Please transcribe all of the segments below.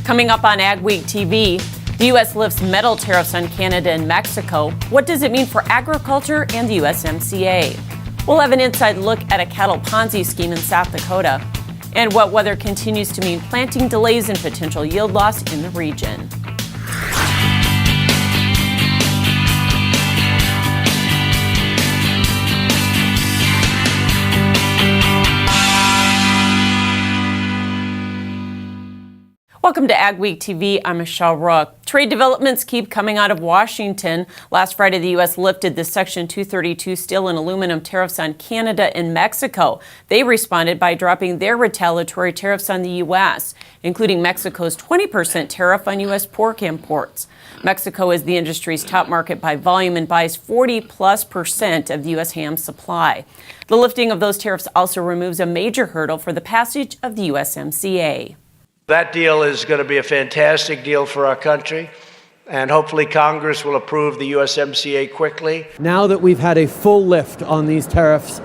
Coming up on AgweekTV, the U.S. lifts metal tariffs on Canada and Mexico. What does it mean for agriculture and the USMCA? We'll have an inside look at a cattle Ponzi scheme in South Dakota, and what weather continues to mean planting delays and potential yield loss in the region. Welcome to AgweekTV. I'm Michelle Rook. Trade developments keep coming out of Washington. Last Friday, the U.S. lifted the Section 232 steel and aluminum tariffs on Canada and Mexico. They responded by dropping their retaliatory tariffs on the U.S., including Mexico's 20% tariff on U.S. pork imports. Mexico is the industry's top market by volume and buys 40+% of the U.S. ham supply. The lifting of those tariffs also removes a major hurdle for the passage of the USMCA. That deal is going to be a fantastic deal for our country, and hopefully Congress will approve the USMCA quickly. Now that we've had a full lift on these tariffs,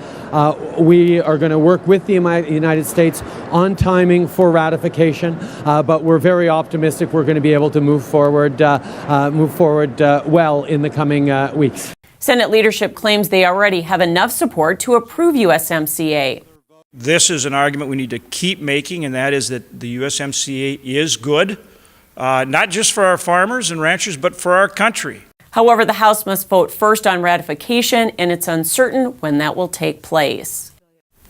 we are going to work with the United States on timing for ratification, but we're very optimistic we're going to be able to move forward well in the coming weeks. Senate leadership claims they already have enough support to approve USMCA. This is an argument we need to keep making, and that is that the USMCA is good, not just for our farmers and ranchers, but for our country. However, the House must vote first on ratification, and it's uncertain when that will take place.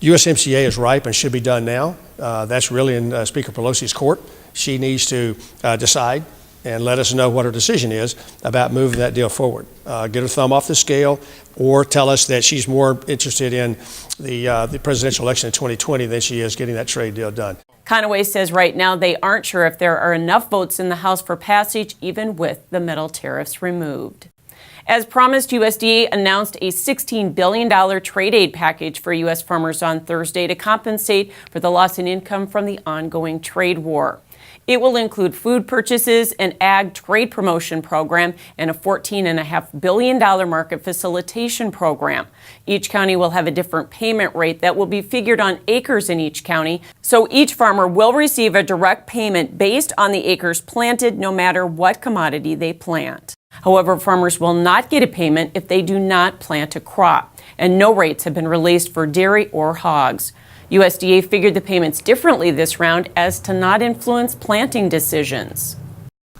USMCA is ripe and should be done now. That's really in Speaker Pelosi's court. She needs to decide and let us know what her decision is about moving that deal forward. Get her thumb off the scale, or tell us that she's more interested in the presidential election in 2020 than she is getting that trade deal done. Conaway says right now they aren't sure if there are enough votes in the House for passage, even with the metal tariffs removed. As promised, USDA announced a $16 billion trade aid package for U.S. farmers on Thursday to compensate for the loss in income from the ongoing trade war. It will include food purchases, an ag trade promotion program, and a $14.5 billion market facilitation program. Each county will have a different payment rate that will be figured on acres in each county, so each farmer will receive a direct payment based on the acres planted, no matter what commodity they plant. However, farmers will not get a payment if they do not plant a crop, and no rates have been released for dairy or hogs. USDA figured the payments differently this round as to not influence planting decisions.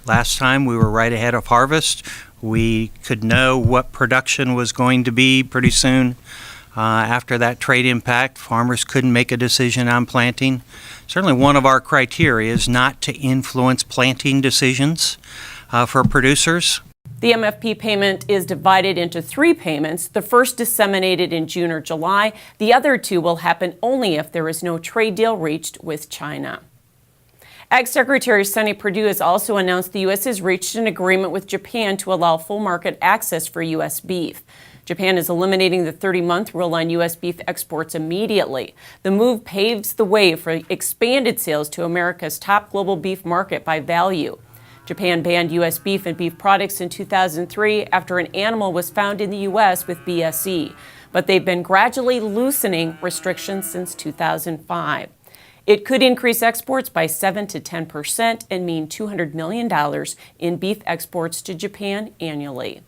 Last time we were right ahead of harvest. We could know what production was going to be pretty soon. After that trade impact, farmers couldn't make a decision on planting. Certainly one of our criteria is not to influence planting decisions for producers. The MFP payment is divided into 3 payments. The first disseminated in June or July. The other 2 will happen only if there is no trade deal reached with China. Ag Secretary Sonny Perdue has also announced the U.S. has reached an agreement with Japan to allow full market access for U.S. beef. Japan is eliminating the 30-month rule on U.S. beef exports immediately. The move paves the way for expanded sales to America's top global beef market by value. Japan banned U.S. beef and beef products in 2003 after an animal was found in the U.S. with BSE, but they've been gradually loosening restrictions since 2005. It could increase exports by 7 to 10% and mean $200 million in beef exports to Japan annually.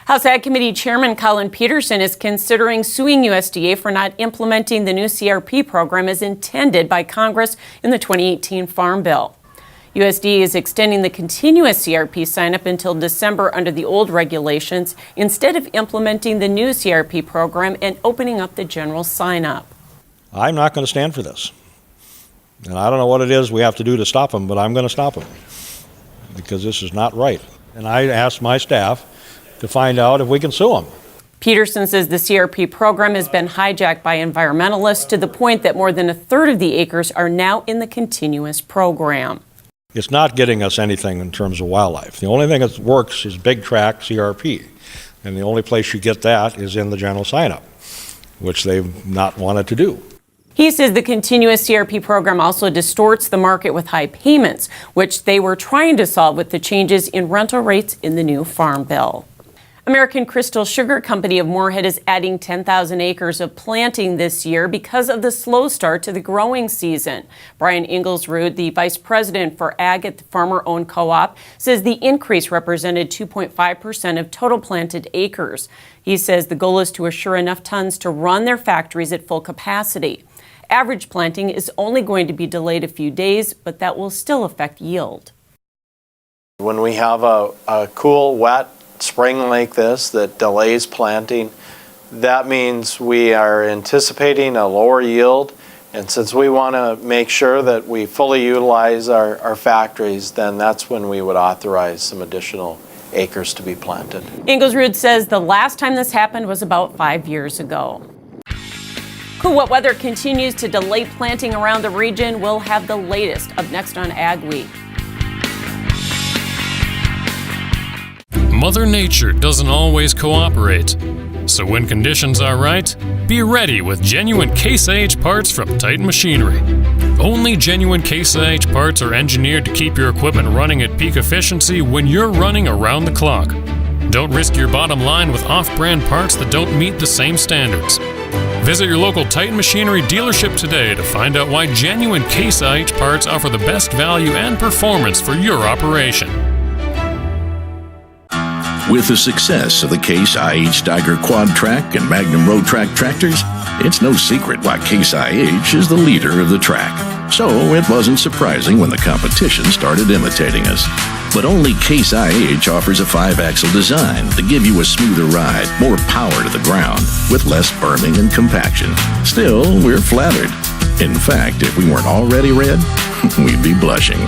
House Ag Committee Chairman Colin Peterson is considering suing USDA for not implementing the new CRP program as intended by Congress in the 2018 Farm Bill. USDA is extending the continuous CRP sign-up until December under the old regulations instead of implementing the new CRP program and opening up the general sign-up. I'm not going to stand for this. And I don't know what it is we have to do to stop them, but I'm going to stop them because this is not right. And I asked my staff to find out if we can sue them. Peterson says the CRP program has been hijacked by environmentalists to the point that more than a third of the acres are now in the continuous program. It's not getting us anything in terms of wildlife. The only thing that works is big track CRP. And the only place you get that is in the general sign-up, which they've not wanted to do. He says the continuous CRP program also distorts the market with high payments, which they were trying to solve with the changes in rental rates in the new Farm Bill. American Crystal Sugar Company of Moorhead is adding 10,000 acres of planting this year because of the slow start to the growing season. Brian Inglesrud, the vice president for ag at the farmer-owned co-op, says the increase represented 2.5% of total planted acres. He says the goal is to assure enough tons to run their factories at full capacity. Average planting is only going to be delayed a few days, but that will still affect yield. When we have a cool, wet spring like this that delays planting, that means we are anticipating a lower yield. And since we want to make sure that we fully utilize our factories, then that's when we would authorize some additional acres to be planted. Inglesrud says the last time this happened was about 5 years ago. Cool wet weather continues to delay planting around the region. We'll have the latest up next on Ag Week. Mother Nature doesn't always cooperate. So when conditions are right, be ready with genuine Case IH parts from Titan Machinery. Only genuine Case IH parts are engineered to keep your equipment running at peak efficiency when you're running around the clock. Don't risk your bottom line with off-brand parts that don't meet the same standards. Visit your local Titan Machinery dealership today to find out why genuine Case IH parts offer the best value and performance for your operation. With the success of the Case IH Steiger Quad Track and Magnum Road Track tractors, it's no secret why Case IH is the leader of the track. So it wasn't surprising when the competition started imitating us. But only Case IH offers a 5-axle design to give you a smoother ride, more power to the ground, with less berming and compaction. Still, we're flattered. In fact, if we weren't already red, we'd be blushing.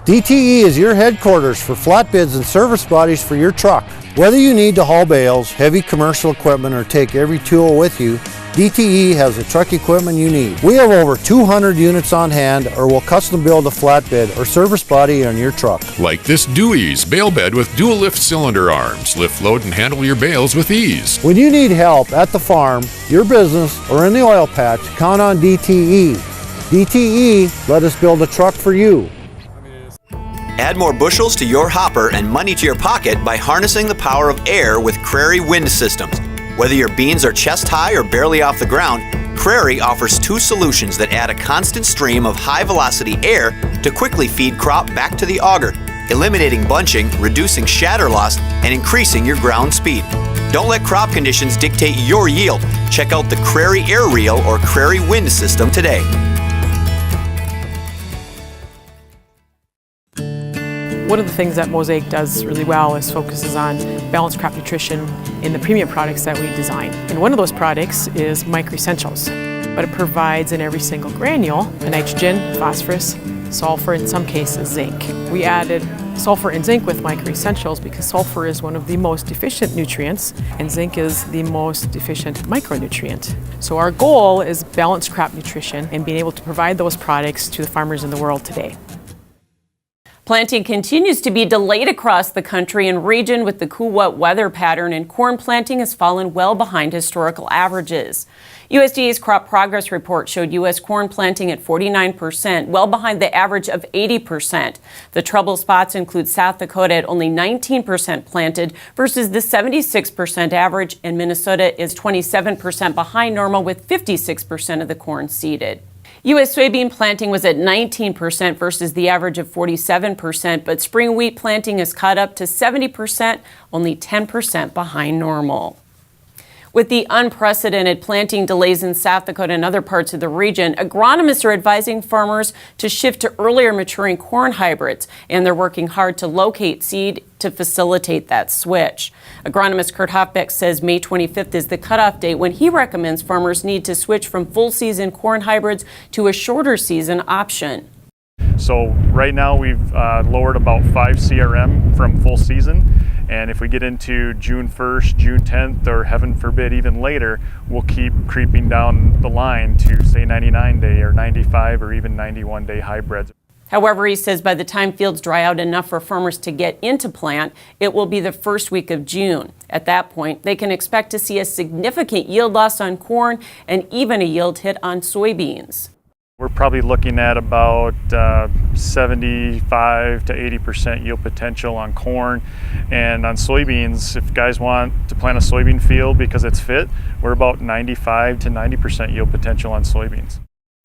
DTE is your headquarters for flatbeds and service bodies for your truck. Whether you need to haul bales, heavy commercial equipment, or take every tool with you, DTE has the truck equipment you need. We have over 200 units on hand, or will custom build a flatbed or service body on your truck. Like this Dewey's bale bed with dual lift cylinder arms. Lift, load, and handle your bales with ease. When you need help at the farm, your business, or in the oil patch, count on DTE. DTE, let us build a truck for you. Add more bushels to your hopper and money to your pocket by harnessing the power of air with Crary Wind Systems. Whether your beans are chest high or barely off the ground, Crary offers two solutions that add a constant stream of high-velocity air to quickly feed crop back to the auger, eliminating bunching, reducing shatter loss, and increasing your ground speed. Don't let crop conditions dictate your yield. Check out the Crary Air Reel or Crary Wind System today. One of the things that Mosaic does really well is focuses on balanced crop nutrition in the premium products that we design. And one of those products is Micro Essentials. But it provides in every single granule a nitrogen, phosphorus, sulfur, in some cases zinc. We added sulfur and zinc with Micro Essentials because sulfur is one of the most efficient nutrients and zinc is the most efficient micronutrient. So our goal is balanced crop nutrition and being able to provide those products to the farmers in the world today. Planting continues to be delayed across the country and region with the cool wet weather pattern, and corn planting has fallen well behind historical averages. USDA's crop progress report showed U.S. corn planting at 49%, well behind the average of 80%. The trouble spots include South Dakota at only 19% planted versus the 76% average, and Minnesota is 27% behind normal with 56% of the corn seeded. U.S. soybean planting was at 19% versus the average of 47%, but spring wheat planting is caught up to 70%, only 10% behind normal. With the unprecedented planting delays in South Dakota and other parts of the region, agronomists are advising farmers to shift to earlier maturing corn hybrids, and they're working hard to locate seed to facilitate that switch. Agronomist Kurt Hofbeck says May 25th is the cutoff date when he recommends farmers need to switch from full season corn hybrids to a shorter season option. So right now we've lowered about 5 CRM from full season, and if we get into June 1st, June 10th, or heaven forbid even later, we'll keep creeping down the line to say 99-day or 95 or even 91-day hybrids. However, he says by the time fields dry out enough for farmers to get into plant, it will be the first week of June. At that point, they can expect to see a significant yield loss on corn and even a yield hit on soybeans. We're probably looking at about 75 to 80% yield potential on corn, and on soybeans, if guys want to plant a soybean field because it's fit, we're about 95 to 90% yield potential on soybeans.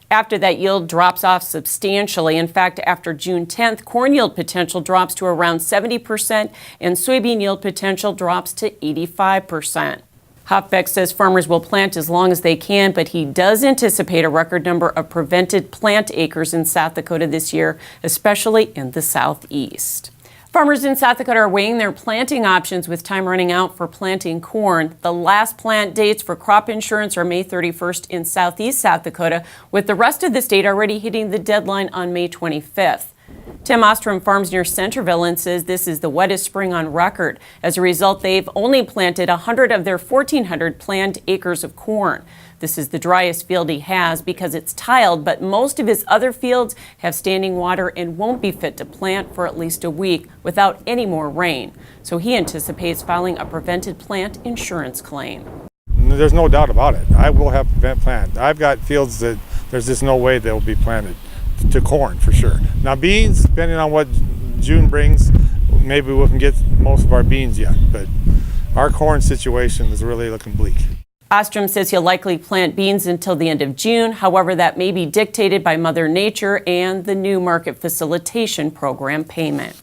After that, yield drops off substantially. In fact, after June 10th, corn yield potential drops to around 70% and soybean yield potential drops to 85%. Hopbeck says farmers will plant as long as they can, but he does anticipate a record number of prevented plant acres in South Dakota this year, especially in the southeast. Farmers in South Dakota are weighing their planting options with time running out for planting corn. The last plant dates for crop insurance are May 31st in southeast South Dakota, with the rest of the state already hitting the deadline on May 25th. Tim Ostrom farms near Centerville and says this is the wettest spring on record. As a result, they've only planted 100 of their 1,400 planned acres of corn. This is the driest field he has because it's tiled, but most of his other fields have standing water and won't be fit to plant for at least a week without any more rain. So he anticipates filing a prevented plant insurance claim. There's no doubt about it. I will have prevent plant. I've got fields that there's just no way they'll be planted to corn for sure. Now beans, depending on what June brings, maybe we can get most of our beans yet, but our corn situation is really looking bleak. Ostrom says he'll likely plant beans until the end of June. However, that may be dictated by Mother Nature and the new market facilitation program payment.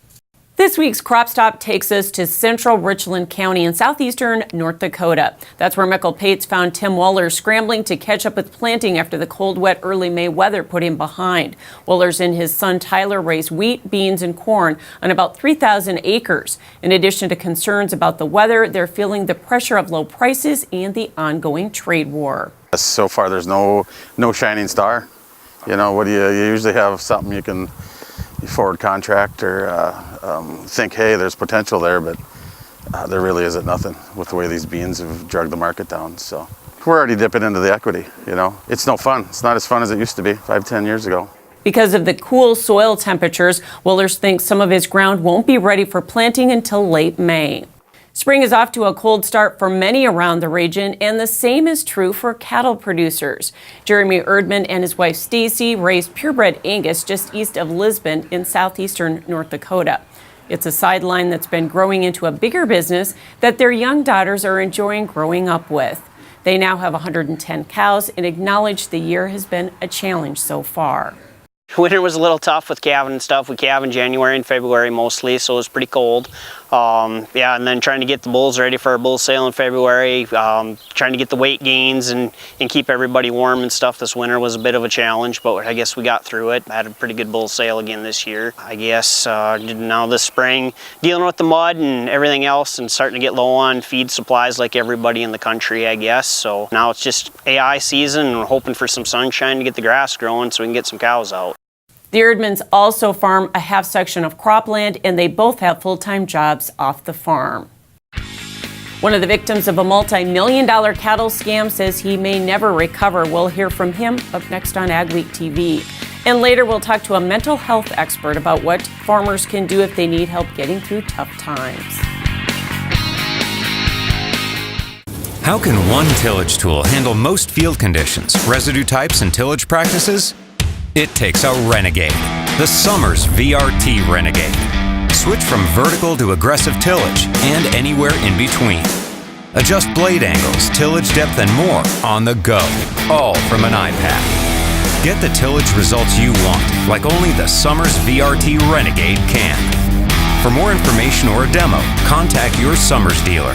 This week's Crop Stop takes us to central Richland County in southeastern North Dakota. That's where Michael Pates found Tim Wohlers scrambling to catch up with planting after the cold, wet early May weather put him behind. Wohlers and his son Tyler raise wheat, beans, and corn on about 3,000 acres. In addition to concerns about the weather, they're feeling the pressure of low prices and the ongoing trade war. So far, there's no shining star. You know, what do you usually have something you can forward contract or think, hey, there's potential there, but there really isn't nothing with the way these beans have dragged the market down. So we're already dipping into the equity, you know. It's no fun. It's not as fun as it used to be 5-10 years ago. Because of the cool soil temperatures, Wohlers thinks some of his ground won't be ready for planting until late May. Spring is off to a cold start for many around the region, and the same is true for cattle producers. Jeremy Erdman and his wife Stacy raised purebred Angus just east of Lisbon in southeastern North Dakota. It's a sideline that's been growing into a bigger business that their young daughters are enjoying growing up with. They now have 110 cows and acknowledge the year has been a challenge so far. Winter was a little tough with calving and stuff. We calve in January and February mostly, so it was pretty cold. Yeah, and then trying to get the bulls ready for our bull sale in February, trying to get the weight gains and keep everybody warm and stuff this winter was a bit of a challenge, but I guess we got through it. I had a pretty good bull sale again this year. I guess now this spring, dealing with the mud and everything else and starting to get low on feed supplies like everybody in the country, I guess. So now it's just AI season and we're hoping for some sunshine to get the grass growing so we can get some cows out. The Erdmans also farm a half section of cropland, and they both have full-time jobs off the farm. One of the victims of a multi-million-dollar cattle scam says he may never recover. We'll hear from him up next on AgweekTV. And later we'll talk to a mental health expert about what farmers can do if they need help getting through tough times. How can one tillage tool handle most field conditions, residue types, and tillage practices? It takes a Renegade, the Summers VRT Renegade. Switch from vertical to aggressive tillage and anywhere in between. Adjust blade angles, tillage depth, and more on the go, all from an iPad. Get the tillage results you want, like only the Summers VRT Renegade can. For more information or a demo, contact your Summers dealer.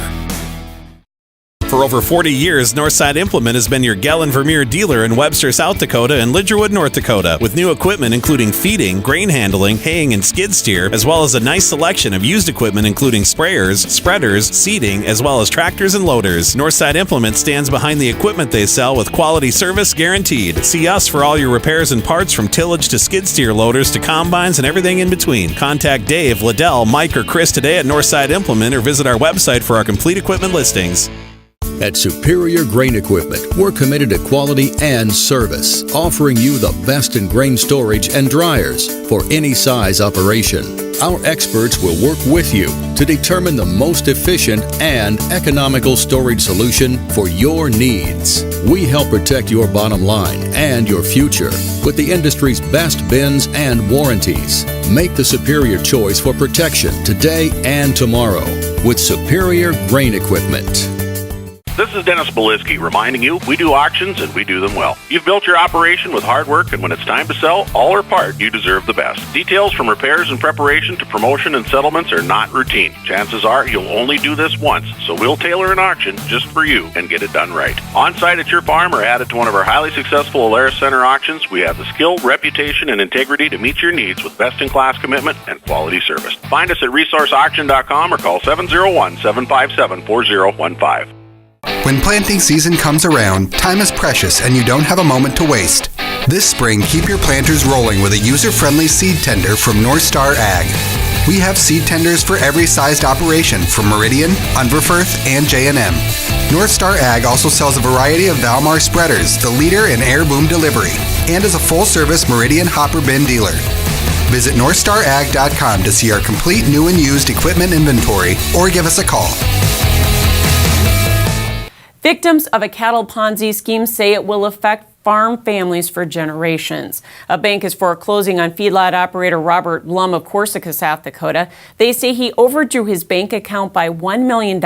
For over 40 years, Northside Implement has been your Gallon Vermeer dealer in Webster, South Dakota and Lidgerwood, North Dakota, with new equipment including feeding, grain handling, haying, and skid steer, as well as a nice selection of used equipment including sprayers, spreaders, seeding, as well as tractors and loaders. Northside Implement stands behind the equipment they sell with quality service guaranteed. See us for all your repairs and parts from tillage to skid steer loaders to combines and everything in between. Contact Dave, Liddell, Mike, or Chris today at Northside Implement or visit our website for our complete equipment listings. At Superior Grain Equipment, we're committed to quality and service, offering you the best in grain storage and dryers for any size operation. Our experts will work with you to determine the most efficient and economical storage solution for your needs. We help protect your bottom line and your future with the industry's best bins and warranties. Make the superior choice for protection today and tomorrow with Superior Grain Equipment. This is Dennis Belisky reminding you we do auctions and we do them well. You've built your operation with hard work, and when it's time to sell, all or part, you deserve the best. Details from repairs and preparation to promotion and settlements are not routine. Chances are you'll only do this once, so we'll tailor an auction just for you and get it done right. On-site at your farm or added to one of our highly successful Alaris Center auctions, we have the skill, reputation, and integrity to meet your needs with best-in-class commitment and quality service. Find us at resourceauction.com or call 701-757-4015. When planting season comes around, time is precious and you don't have a moment to waste. This spring, keep your planters rolling with a user-friendly seed tender from North Star Ag. We have seed tenders for every sized operation from Meridian, Unverferth, and J&M. North Star Ag also sells a variety of Valmar spreaders, the leader in air boom delivery, and is a full-service Meridian hopper bin dealer. Visit NorthstarAg.com to see our complete new and used equipment inventory or give us a call. Victims of a cattle Ponzi scheme say it will affect farm families for generations. A bank is foreclosing on feedlot operator Robert Blum of Corsica, South Dakota. They say he overdrew his bank account by $1 million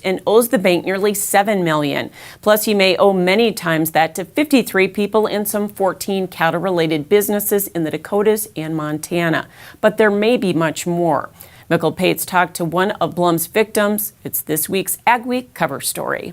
and owes the bank nearly $7 million. Plus, he may owe many times that to 53 people in some 14 cattle-related businesses in the Dakotas and Montana. But there may be much more. Mikkel Pates talked to one of Blum's victims. It's this week's Ag Week cover story.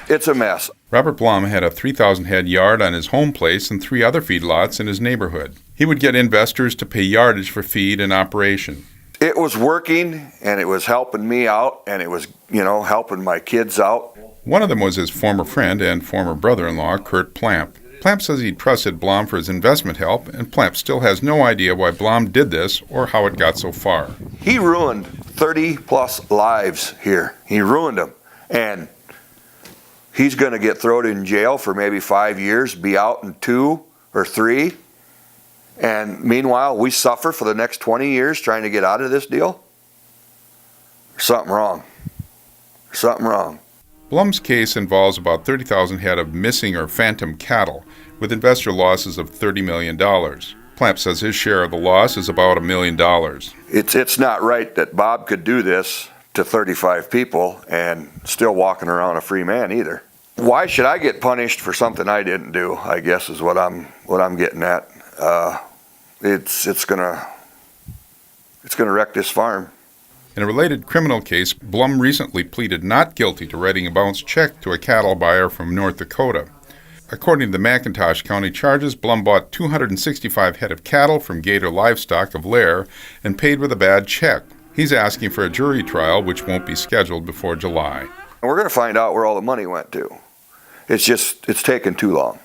It's a mess. Robert Blum had a 3,000 head yard on his home place and 3 other feedlots in his neighborhood. He would get investors to pay yardage for feed and operation. It was working, and it was helping me out, and it was, helping my kids out. One of them was his former friend and former brother-in-law, Kurt Plamp. Plamp says he trusted Blum for his investment help, and Plamp still has no idea why Blum did this or how it got so far. He ruined 30-plus lives here. He ruined them, and he's going to get thrown in jail for maybe 5 years, be out in 2 or 3. And meanwhile, we suffer for the next 20 years trying to get out of this deal. There's something wrong. There's something wrong. Blum's case involves about 30,000 head of missing or phantom cattle, with investor losses of $30 million. Plamp says his share of the loss is about $1 million. It's not right that Bob could do this to 35 people and still walking around a free man either. Why should I get punished for something I didn't do, I guess is what I'm getting at. It's gonna wreck this farm. In a related criminal case, Blum recently pleaded not guilty to writing a bounced check to a cattle buyer from North Dakota. According to the McIntosh County charges, Blum bought 265 head of cattle from Gator Livestock of Lair and paid with a bad check. He's asking for a jury trial, which won't be scheduled before July. And we're going to find out where all the money went to. It's taken too long.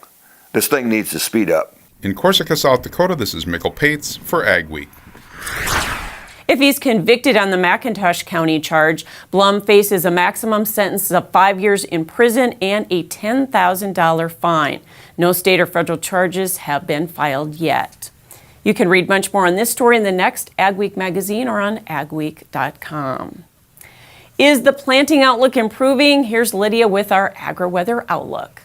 This thing needs to speed up. In Corsica, South Dakota, this is Mikkel Pates for Ag Week. If he's convicted on the McIntosh County charge, Blum faces a maximum sentence of 5 years in prison and a $10,000 fine. No state or federal charges have been filed yet. You can read much more on this story in the next Ag Week magazine or on agweek.com. Is the planting outlook improving? Here's Lydia with our agri-weather outlook.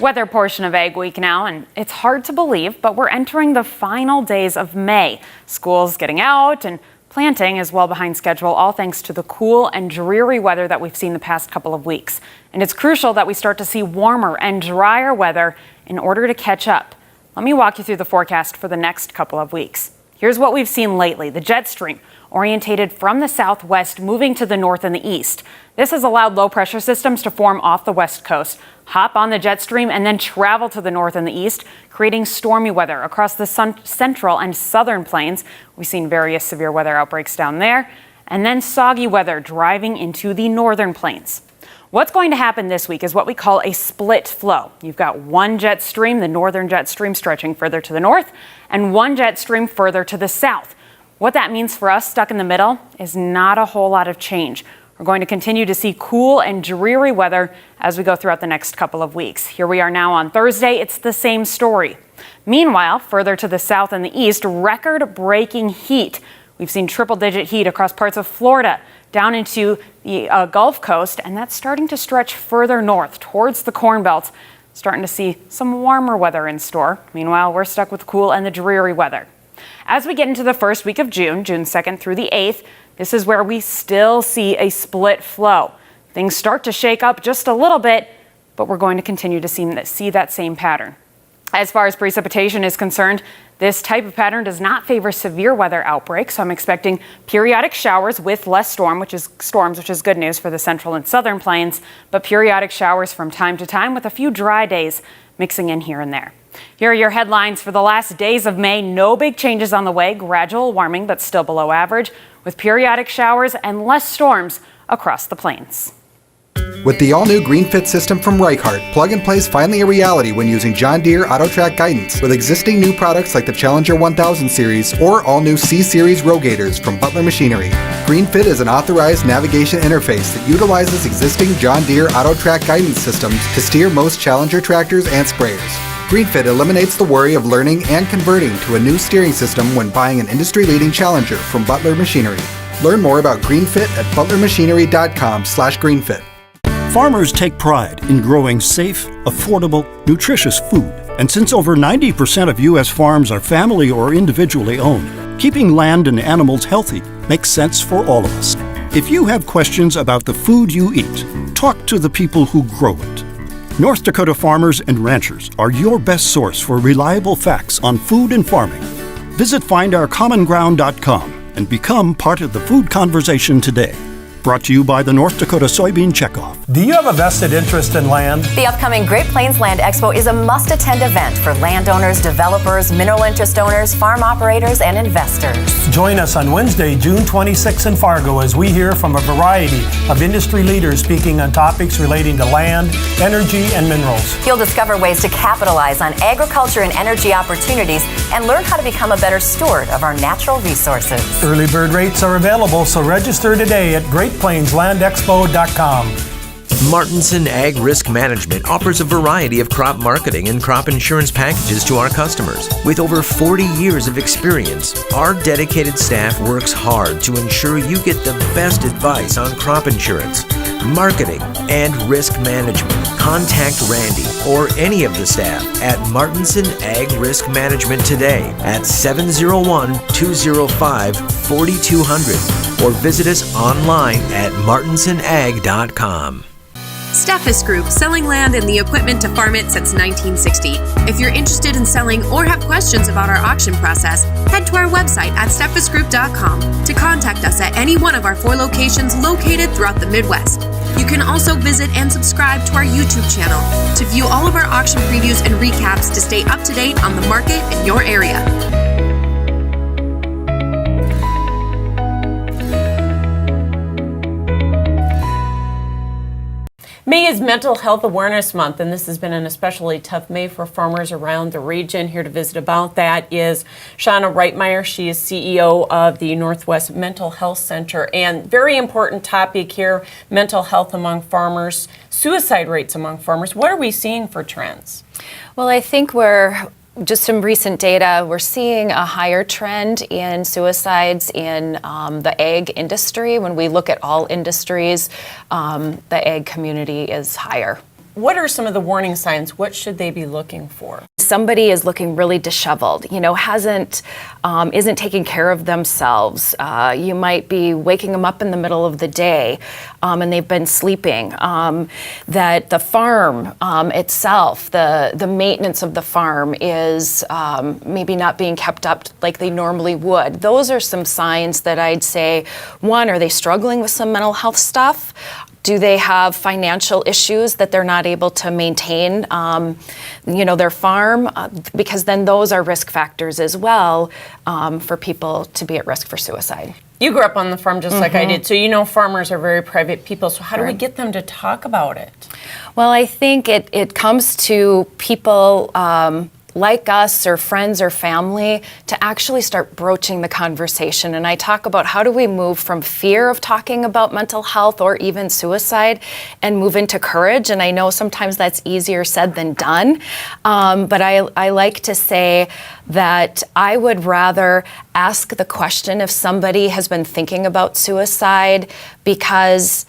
Weather portion of Ag Week now, and it's hard to believe, but we're entering the final days of May. School's getting out and planting is well behind schedule, all thanks to the cool and dreary weather that we've seen the past couple of weeks. And it's crucial that we start to see warmer and drier weather in order to catch up. Let me walk you through the forecast for the next couple of weeks. Here's what we've seen lately. The jet stream orientated from the southwest, moving to the north and the east. This has allowed low pressure systems to form off the west coast, hop on the jet stream, and then travel to the north and the east, creating stormy weather across the central and southern plains. We've seen various severe weather outbreaks down there, and then soggy weather driving into the northern plains. What's going to happen this week is what we call a split flow. You've got one jet stream, the northern jet stream, stretching further to the north, and one jet stream further to the south. What that means for us stuck in the middle is not a whole lot of change. We're going to continue to see cool and dreary weather as we go throughout the next couple of weeks. Here we are now on Thursday. It's the same story. Meanwhile, further to the south and the east, record-breaking heat. We've seen triple-digit heat across parts of Florida, down into the Gulf Coast, and that's starting to stretch further north towards the Corn Belt. Starting to see some warmer weather in store. Meanwhile, we're stuck with cool and the dreary weather. As we get into the first week of June, June 2nd through the 8th, this is where we still see a split flow. Things start to shake up just a little bit, but we're going to continue to see that same pattern. As far as precipitation is concerned, this type of pattern does not favor severe weather outbreaks, so I'm expecting periodic showers with less storms, which is good news for the central and southern plains, but periodic showers from time to time with a few dry days mixing in here and there. Here are your headlines for the last days of May. No big changes on the way, gradual warming, but still below average, with periodic showers and less storms across the plains. With the all-new GreenFit system from Reichart, plug and play is finally a reality when using John Deere AutoTrack guidance with existing new products like the Challenger 1000 series or all-new C-Series rogators from Butler Machinery. GreenFit is an authorized navigation interface that utilizes existing John Deere AutoTrack guidance systems to steer most Challenger tractors and sprayers. GreenFit eliminates the worry of learning and converting to a new steering system when buying an industry-leading Challenger from Butler Machinery. Learn more about GreenFit at butlermachinery.com/greenfit. Farmers take pride in growing safe, affordable, nutritious food. And since over 90% of U.S. farms are family or individually owned, keeping land and animals healthy makes sense for all of us. If you have questions about the food you eat, talk to the people who grow it. North Dakota farmers and ranchers are your best source for reliable facts on food and farming. Visit findourcommonground.com and become part of the food conversation today. Brought to you by the North Dakota Soybean Checkoff. Do you have a vested interest in land? The upcoming Great Plains Land Expo is a must-attend event for landowners, developers, mineral interest owners, farm operators, and investors. Join us on Wednesday, June 26 in Fargo as we hear from a variety of industry leaders speaking on topics relating to land, energy, and minerals. You'll discover ways to capitalize on agriculture and energy opportunities and learn how to become a better steward of our natural resources. Early bird rates are available, so register today at GreatPlainsLandExpo.com. Martinson Ag Risk Management offers a variety of crop marketing and crop insurance packages to our customers. With over 40 years of experience, our dedicated staff works hard to ensure you get the best advice on crop insurance, marketing, and risk management. Contact Randy or any of the staff at Martinson Ag Risk Management today at 701-205-4200 or visit us online at martinsonag.com. Steffes Group, selling land and the equipment to farm it since 1960. If you're interested in selling or have questions about our auction process, head to our website at steffesgroup.com to contact us at any one of our 4 locations located throughout the Midwest. You can also visit and subscribe to our YouTube channel to view all of our auction previews and recaps to stay up to date on the market in your area. May is Mental Health Awareness Month, and this has been an especially tough May for farmers around the region. Here to visit about that is Shauna Reitmeyer. She is CEO of the Northwest Mental Health Center. And very important topic here, mental health among farmers, suicide rates among farmers. What are we seeing for trends? Well, I think just some recent data, we're seeing a higher trend in suicides in the ag industry. When we look at all industries, the ag community is higher. What are some of the warning signs? What should they be looking for? Somebody is looking really disheveled, isn't taking care of themselves. You might be waking them up in the middle of the day and they've been sleeping. That the farm itself, the maintenance of the farm is maybe not being kept up like they normally would. Those are some signs that I'd say, one, are they struggling with some mental health stuff? Do they have financial issues that they're not able to maintain, their farm? Because then those are risk factors as well for people to be at risk for suicide. You grew up on the farm just like I did, so farmers are very private people. So how do we get them to talk about it? Well, I think it comes to people like us or friends or family to actually start broaching the conversation. And I talk about how do we move from fear of talking about mental health or even suicide and move into courage. And I know sometimes that's easier said than done. But I like to say that I would rather ask the question if somebody has been thinking about suicide, because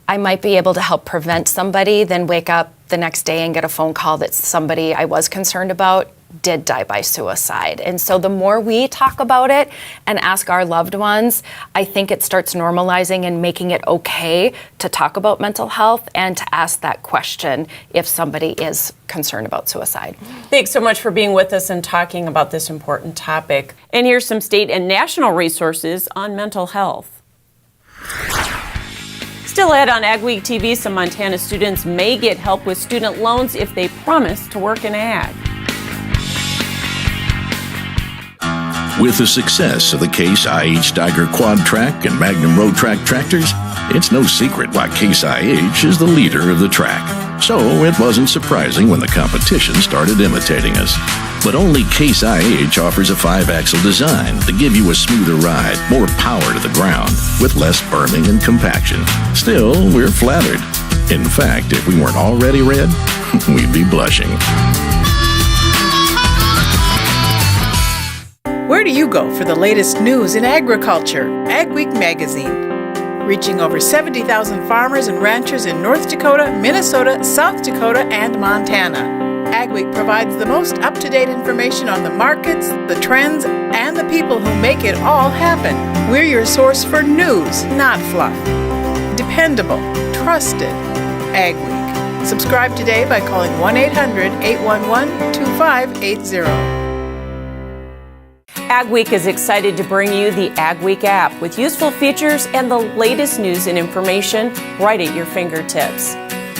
I might be able to help prevent somebody, than wake up the next day and get a phone call that somebody I was concerned about did die by suicide. And so the more we talk about it and ask our loved ones, I think it starts normalizing and making it okay to talk about mental health and to ask that question if somebody is concerned about suicide. Thanks so much for being with us and talking about this important topic. And here's some state and national resources on mental health. Still ahead on AgweekTV, some Montana students may get help with student loans if they promise to work in ag. With the success of the Case IH Steiger Quad Track and Magnum Road Track tractors, it's no secret why Case IH is the leader of the track. So it wasn't surprising when the competition started imitating us. But only Case IH offers a 5-axle design to give you a smoother ride, more power to the ground, with less berming and compaction. Still, we're flattered. In fact, if we weren't already red, we'd be blushing. Where do you go for the latest news in agriculture? AgWeek magazine. Reaching over 70,000 farmers and ranchers in North Dakota, Minnesota, South Dakota, and Montana. AgWeek provides the most up-to-date information on the markets, the trends, and the people who make it all happen. We're your source for news, not fluff. Dependable, trusted. AgWeek. Subscribe today by calling 1-800-811-2580. AgWeek is excited to bring you the AgWeek app with useful features and the latest news and information right at your fingertips.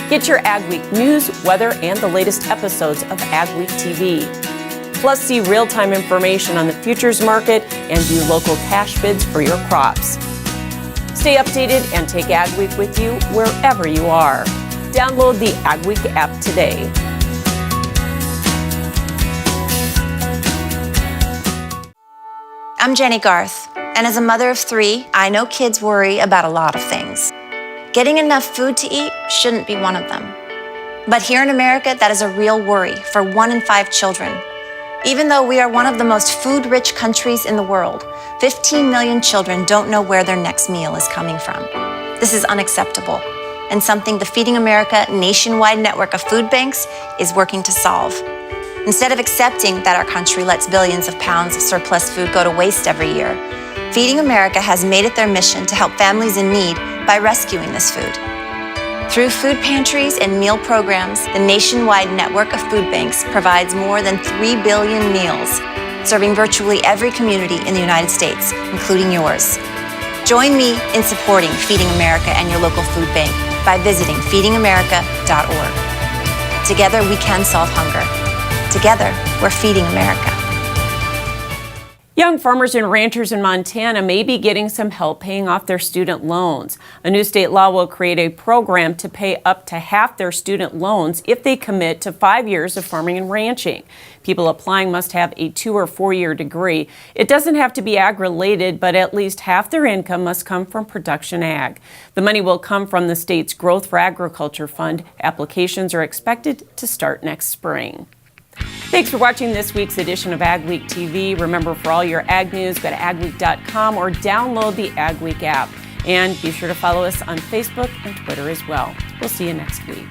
Get your AgWeek news, weather, and the latest episodes of AgweekTV. Plus, see real-time information on the futures market and view local cash bids for your crops. Stay updated and take AgWeek with you wherever you are. Download the AgWeek app today. I'm Jenny Garth, and as a mother of 3, I know kids worry about a lot of things. Getting enough food to eat shouldn't be one of them. But here in America, that is a real worry for 1 in 5 children. Even though we are one of the most food-rich countries in the world, 15 million children don't know where their next meal is coming from. This is unacceptable, and something the Feeding America nationwide network of food banks is working to solve. Instead of accepting that our country lets billions of pounds of surplus food go to waste every year, Feeding America has made it their mission to help families in need by rescuing this food. Through food pantries and meal programs, the nationwide network of food banks provides more than 3 billion meals, serving virtually every community in the United States, including yours. Join me in supporting Feeding America and your local food bank by visiting feedingamerica.org. Together we can solve hunger. Together, we're feeding America. Young farmers and ranchers in Montana may be getting some help paying off their student loans. A new state law will create a program to pay up to half their student loans if they commit to 5 years of farming and ranching. People applying must have a 2 or 4 year degree. It doesn't have to be ag-related, but at least half their income must come from production ag. The money will come from the state's Growth for Agriculture Fund. Applications are expected to start next spring. Thanks for watching this week's edition of AgweekTV. Remember, for all your ag news, go to agweek.com or download the AgWeek app. And be sure to follow us on Facebook and Twitter as well. We'll see you next week.